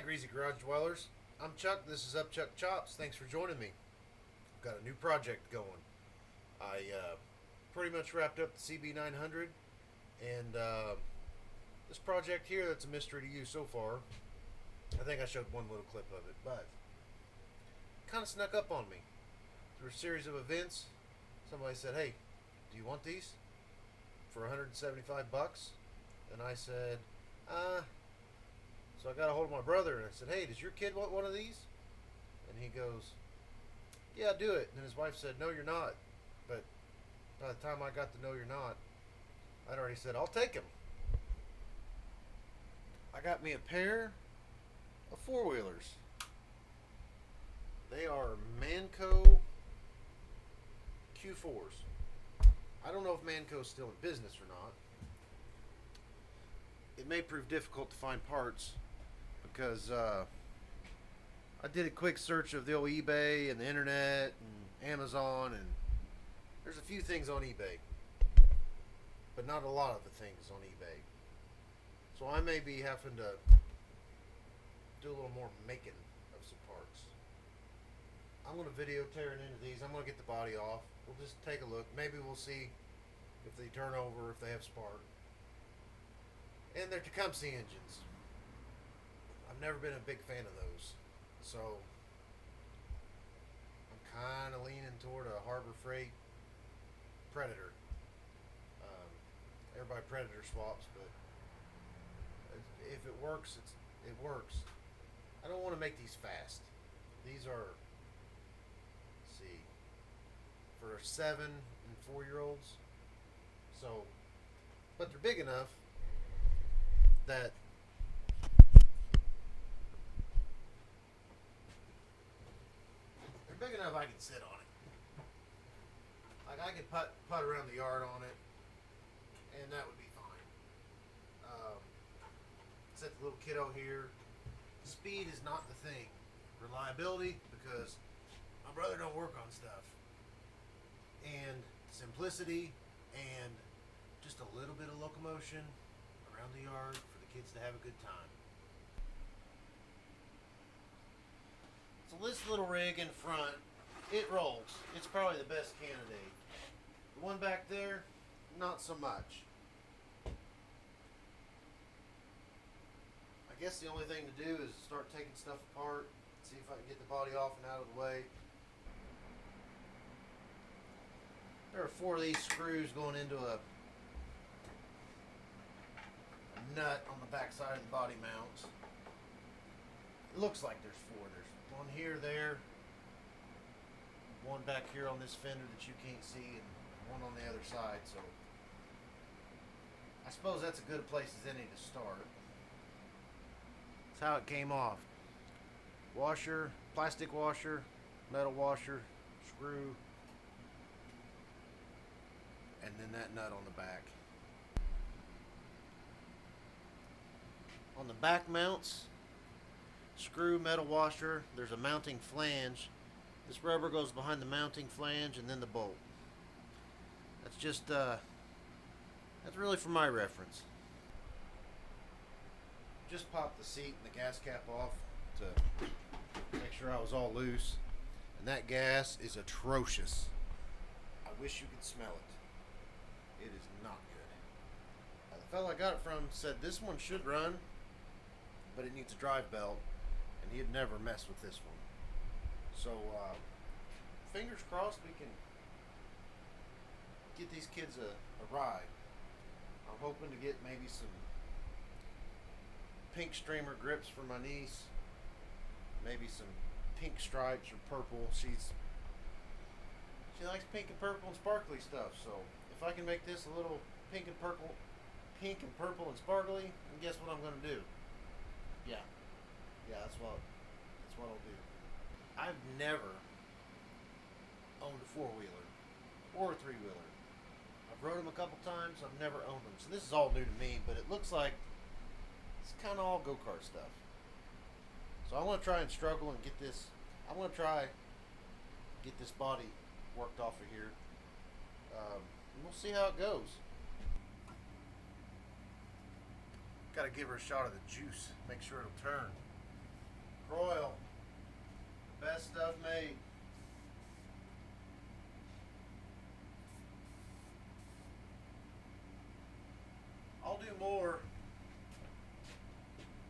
Greasy Garage Dwellers. I'm Chuck. This is Up Chuck Chops. Thanks for joining me. I've got a new project going. I pretty much wrapped up the CB900, and this project here that's a mystery to you so far. I think I showed one little clip of it, but it kind of snuck up on me. Through a series of events, somebody said, "Hey, do you want these for 175 bucks?" And I said, So I got a hold of my brother and I said, "Hey, does your kid want one of these?" And he goes, "Yeah, do it." And his wife said, "No, you're not." But by the time I got to "No, you're not," I'd already said, "I'll take him." I got me a pair of four-wheelers. They are Manco Q4s. I don't know if Manco's still in business or not. It may prove difficult to find parts because I did a quick search of the old eBay and the internet and Amazon, and there's a few things on eBay, but not a lot of the things on eBay. So I may be having to do a little more making of some parts. I'm going to video tearing into these. I'm going to get the body off. We'll just take a look. Maybe we'll see if they turn over, if they have spark. And they're Tecumseh engines. I've never been a big fan of those. So I'm kind of leaning toward a Harbor Freight Predator. Everybody Predator swaps, but if it works, it works. I don't want to make these fast. These are, let's see, for 7 and 4-year-olds. So, but they're big enough that they're big enough I can sit on it. Like I could putt around the yard on it, and that would be fine. Set the little kiddo here. Speed is not the thing. Reliability, because my brother don't work on stuff. And simplicity, and just a little bit of locomotion around the yard for the kids to have a good time. So this little rig in front, it rolls. It's probably the best candidate. The one back there, not so much. I guess the only thing to do is start taking stuff apart, see if I can get the body off and out of the way. There are 4 of these screws going into a nut on the back side of the body mounts. It looks like there's 4. There's one here, there, one back here on this fender that you can't see, and one on the other side. So I suppose that's a good place as any to start. That's how it came off. Washer, plastic washer, metal washer, screw, and then that nut on the back. On the back mounts, screw, metal washer, there's a mounting flange. This rubber goes behind the mounting flange and then the bolt. That's just, that's really for my reference. Just popped the seat and the gas cap off to make sure I was all loose. And that gas is atrocious. I wish you could smell it. It is not good. The fellow I got it from said this one should run, but it needs a drive belt, and he'd never mess with this one. So, fingers crossed we can get these kids a ride. I'm hoping to get maybe some pink streamer grips for my niece, maybe some pink stripes or purple. She likes pink and purple and sparkly stuff, so if I can make this a little pink and purple and sparkly, then guess what I'm going to do? Yeah, that's what I'll do. I've never owned a 4-wheeler or a 3-wheeler. I've rode them a couple times. I've never owned them, so this is all new to me. But it looks like it's kind of all go-kart stuff. So I want to try and struggle and get this. I want to try get this body worked off of here. And we'll see how it goes. Got to give her a shot of the juice. Make sure it'll turn. Royal, best stuff made. I'll do more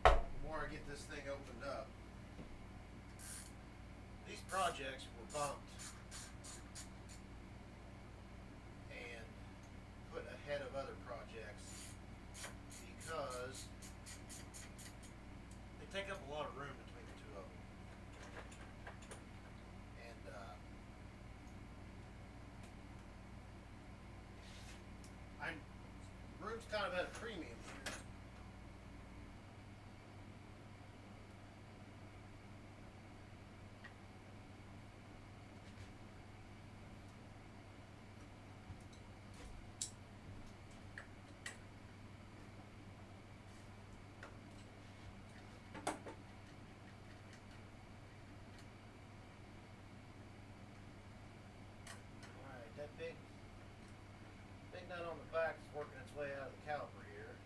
the more I get this thing opened up. These projects were bumped and put ahead of other projects because they take up a lot of room between the two of them. And I'm room's kind of at a premium here. Alright, that big nut on the back is working its way out of the caliper here.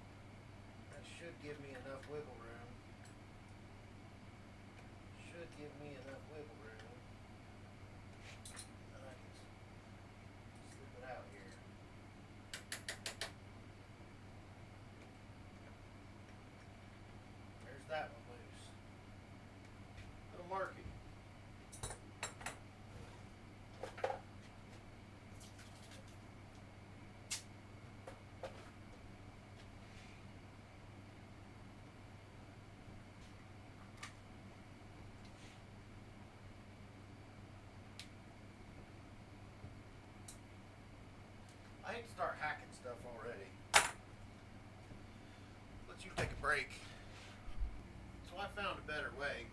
That should give me enough wiggle room. Should give me enough wiggle room that I can slip it out here. There's that one loose. Little marking. I hate to start hacking stuff already. Let you take a break. So I found a better way.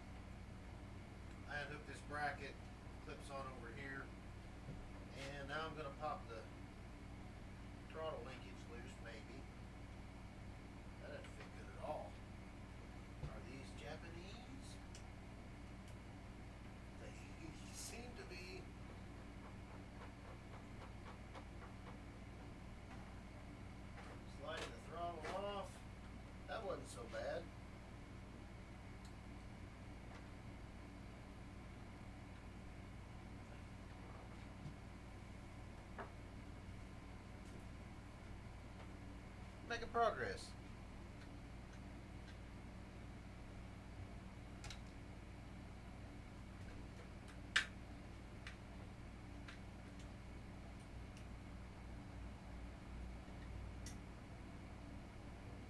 I unhooked this bracket, clips on over here, and now I'm going to pop the throttle linkage loose, maybe. That doesn't fit good at all. Are these Japanese? They seem to be. Sliding the throttle off. That wasn't so bad. Making progress.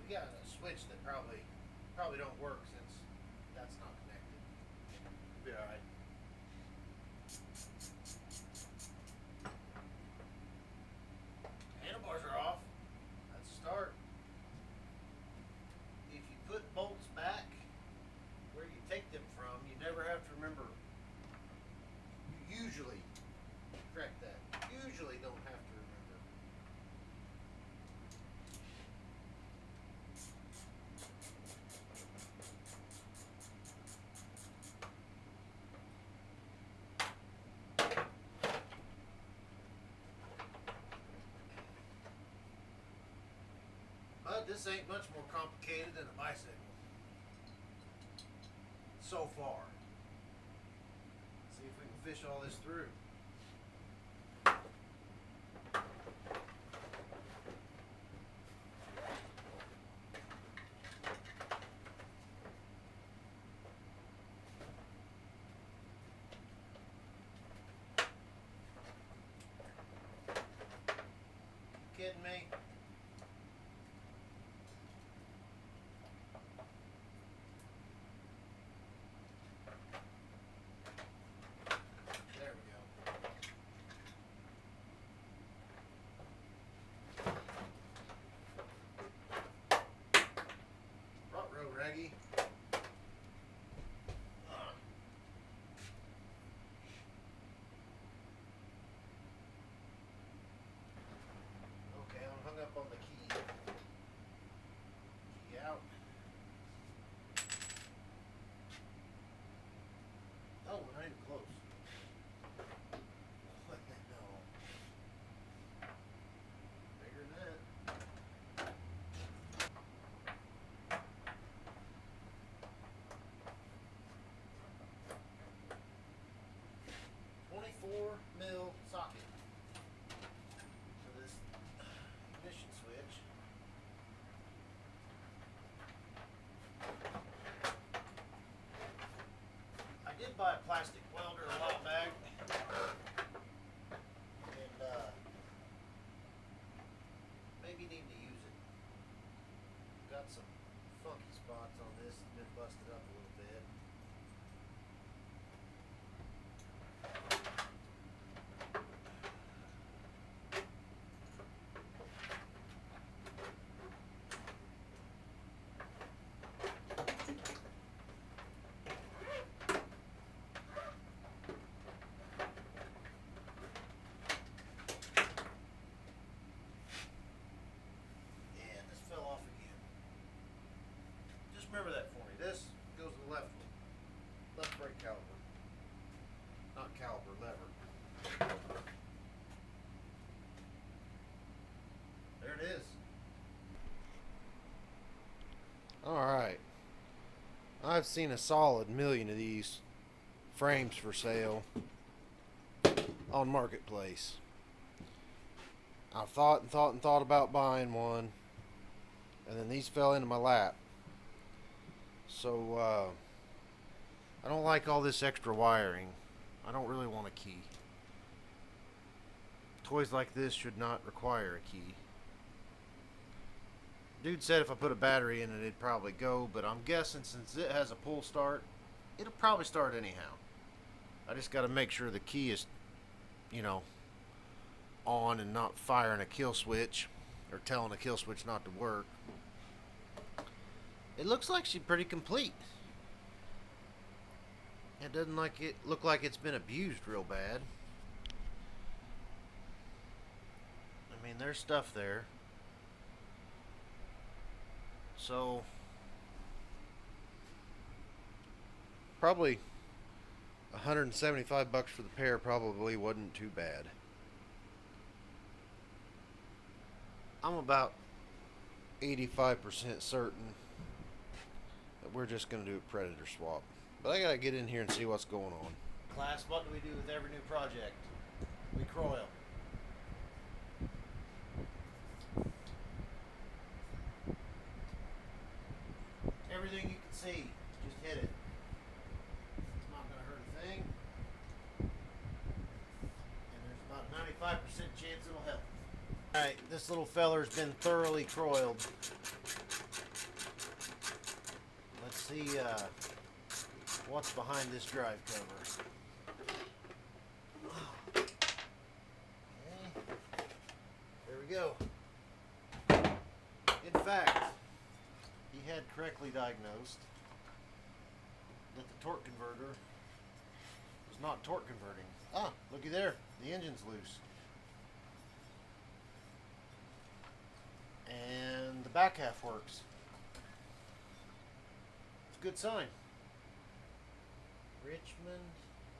We got a switch that probably don't work since that's not connected. Be alright. Handlebars are off. That's a start. If you put bolts back where you take them from, you never have to remember. You usually, correct that. Usually don't have to remember. But this ain't much more complicated than a bicycle. So far. See if we can fish all this through. Kidding me? There we go. Ruh-roh, Reggie. Okay, I'm hung up on the key. Key out. Oh, we're not even close. What the hell? Bigger than that. spots on this have been busted up a little bit. Yeah, this fell off again. Just remember that for me. This goes to the left one. Left brake caliper. Not caliper, lever. There it is. Alright. I've seen a solid million of these frames for sale on Marketplace. I've thought and thought and thought about buying one, and then these fell into my lap. So, I don't like all this extra wiring. I don't really want a key. Toys like this should not require a key. Dude said if I put a battery in it, it'd probably go, but I'm guessing since it has a pull start, it'll probably start anyhow. I just got to make sure the key is, on and not firing a kill switch or telling a kill switch not to work. It looks like she's pretty complete. It doesn't look like it's been abused real bad. I mean, there's stuff there. So, probably $175 for the pair probably wasn't too bad. I'm about 85% certain that we're just going to do a Predator swap. But I got to get in here and see what's going on. Class, what do we do with every new project? We coil. Everything you can see, just hit it. It's not going to hurt a thing. And there's about a 95% chance it'll help. Alright, this little feller's been thoroughly coiled. Let's see what's behind this drive cover. Okay. There we go. In fact, he had correctly diagnosed that the torque converter was not torque converting. Ah, looky there. The engine's loose. And the back half works. It's a good sign. Richmond,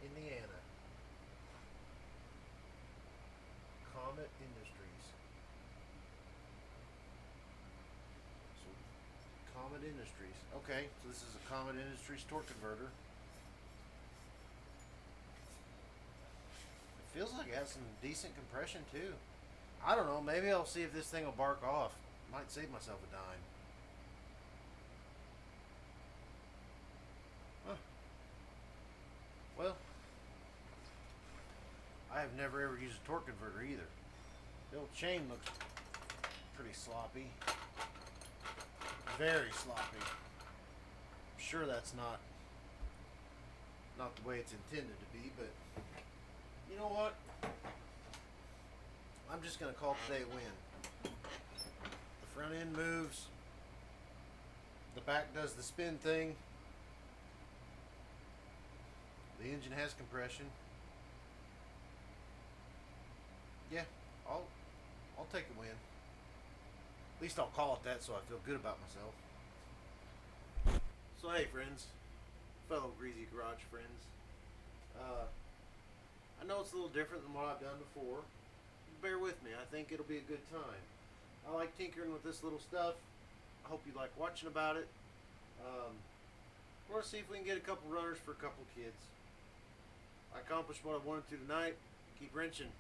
Indiana. Comet Industries. So, Comet Industries. Okay, so this is a Comet Industries torque converter. It feels like it has some decent compression too. I don't know, maybe I'll see if this thing will bark off. Might save myself a dime. Huh. Well, I have never ever used a torque converter either. The old chain looks pretty sloppy. Very sloppy. I'm sure that's not the way it's intended to be, but you know what? I'm just going to call today a win. The front end moves. The back does the spin thing. The engine has compression. Yeah, I'll take a win. At least I'll call it that so I feel good about myself. So hey friends, fellow Greasy Garage friends. I know it's a little different than what I've done before. Bear with me, I think it'll be a good time. I like tinkering with this little stuff. I hope you like watching about it. We're going to see if we can get a couple runners for a couple kids. I accomplished what I wanted to tonight. Keep wrenching.